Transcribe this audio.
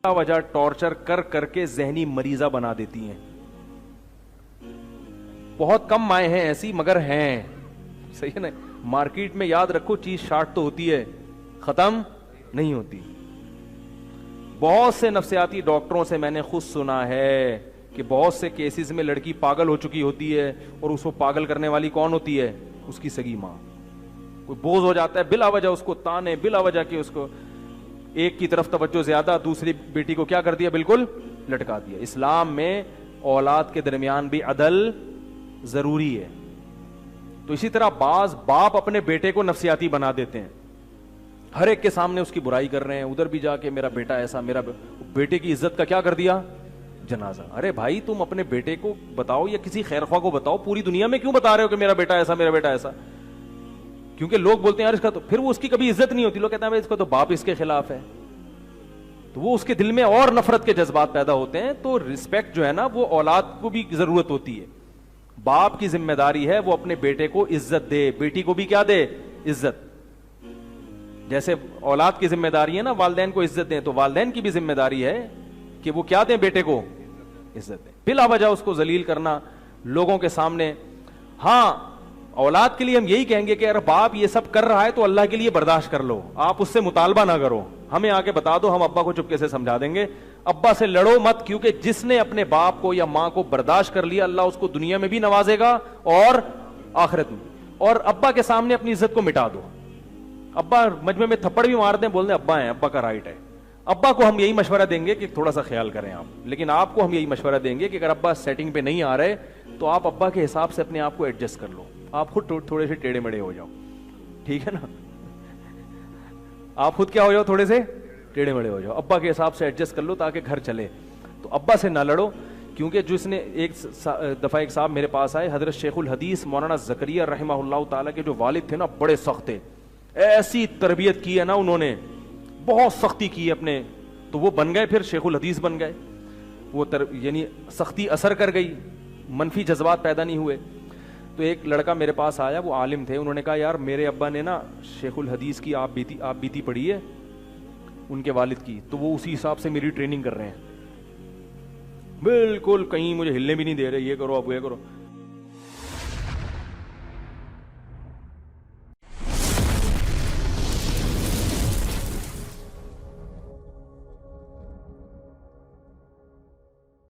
وجہ ٹارچر کر کر کے ذہنی مریضہ بنا دیتی ہیں. بہت کم مائیں ہیں ایسی مگر ہیں, صحیح ہے نا. مارکیٹ میں یاد رکھو چیز شارٹ تو ہوتی ہے, ختم نہیں ہوتی. بہت سے نفسیاتی ڈاکٹروں سے میں نے خود سنا ہے کہ بہت سے کیسز میں لڑکی پاگل ہو چکی ہوتی ہے اور اس کو پاگل کرنے والی کون ہوتی ہے؟ اس کی سگی ماں. کوئی بوجھ ہو جاتا ہے بلا وجہ اس کو تانے, بلا وجہ کہ اس کو ایک کی طرف توجہ زیادہ, دوسری بیٹی کو کیا کر دیا, بالکل لٹکا دیا. اسلام میں اولاد کے درمیان بھی عدل ضروری ہے. تو اسی طرح بعض باپ اپنے بیٹے کو نفسیاتی بنا دیتے ہیں, ہر ایک کے سامنے اس کی برائی کر رہے ہیں, ادھر بھی جا کے میرا بیٹا ایسا, میرا بیٹے کی عزت کا کیا کر دیا, جنازہ. ارے بھائی تم اپنے بیٹے کو بتاؤ یا کسی خیر خواہ کو بتاؤ, پوری دنیا میں کیوں بتا رہے ہو کہ میرا بیٹا ایسا, میرا بیٹا ایسا؟ کیونکہ لوگ بولتے ہیں یار اس کا تو, پھر وہ اس کی کبھی عزت نہیں ہوتی. لوگ کہتے ہیں اس کا تو باپ اس کے خلاف ہے, تو وہ اس کے دل میں اور نفرت کے جذبات پیدا ہوتے ہیں. تو رسپیکٹ جو ہے نا وہ اولاد کو بھی ضرورت ہوتی ہے. باپ کی ذمہ داری ہے وہ اپنے بیٹے کو عزت دے, بیٹی کو بھی کیا دے, عزت. جیسے اولاد کی ذمہ داری ہے نا والدین کو عزت دیں, تو والدین کی بھی ذمہ داری ہے کہ وہ کیا دیں, بیٹے کو عزت دیں. بلا وجہ اس کو ذلیل کرنا لوگوں کے سامنے. ہاں اولاد کے لیے ہم یہی کہیں گے کہ اگر باپ یہ سب کر رہا ہے تو اللہ کے لیے برداشت کر لو, آپ اس سے مطالبہ نہ کرو, ہمیں آ کے بتا دو, ہم ابا کو چپکے سے سمجھا دیں گے. ابا سے لڑو مت, کیونکہ جس نے اپنے باپ کو یا ماں کو برداشت کر لیا اللہ اس کو دنیا میں بھی نوازے گا اور آخرت میں. اور ابا کے سامنے اپنی عزت کو مٹا دو. ابا مجمع میں تھپڑ بھی مار دیں, بول دیں ابا ہیں, ابا کا رائٹ ہے. ابا کو ہم یہی مشورہ دیں گے کہ تھوڑا سا خیال کریں آپ, لیکن آپ کو ہم یہی مشورہ دیں گے کہ اگر ابا سیٹنگ پہ نہیں آ رہے تو آپ ابا کے حساب سے اپنے آپ کو ایڈجسٹ کر لو, آپ خود تھوڑے سے ٹیڑے مڑے ہو جاؤ, ٹھیک ہے نا. آپ خود کیا ہو جاؤ, تھوڑے سے ٹیڑے مڑے ہو جاؤ, ابا کے حساب سے ایڈجسٹ کر لو تاکہ گھر چلے. تو ابا سے نہ لڑو, کیونکہ جس نے ایک دفعہ ایک صاحب میرے پاس آئے, حضرت شیخ الحدیث مولانا زکریا رحمہ اللہ تعالیٰ کے جو والد تھے نا بڑے سخت تھے, ایسی تربیت کی ہے نا انہوں نے, بہت سختی کی اپنے, تو وہ بن گئے پھر شیخ الحدیث بن گئے. وہ یعنی سختی اثر کر گئی, منفی جذبات پیدا نہیں ہوئے. تو ایک لڑکا میرے پاس آیا, وہ عالم تھے, انہوں نے کہا یار میرے ابا نے نا شیخ الحدیث کی آپ بیتی پڑھی ہے ان کے والد کی, تو وہ اسی حساب سے میری ٹریننگ کر رہے ہیں, بالکل کہیں مجھے ہلنے بھی نہیں دے رہے, یہ کرو اب یہ کرو.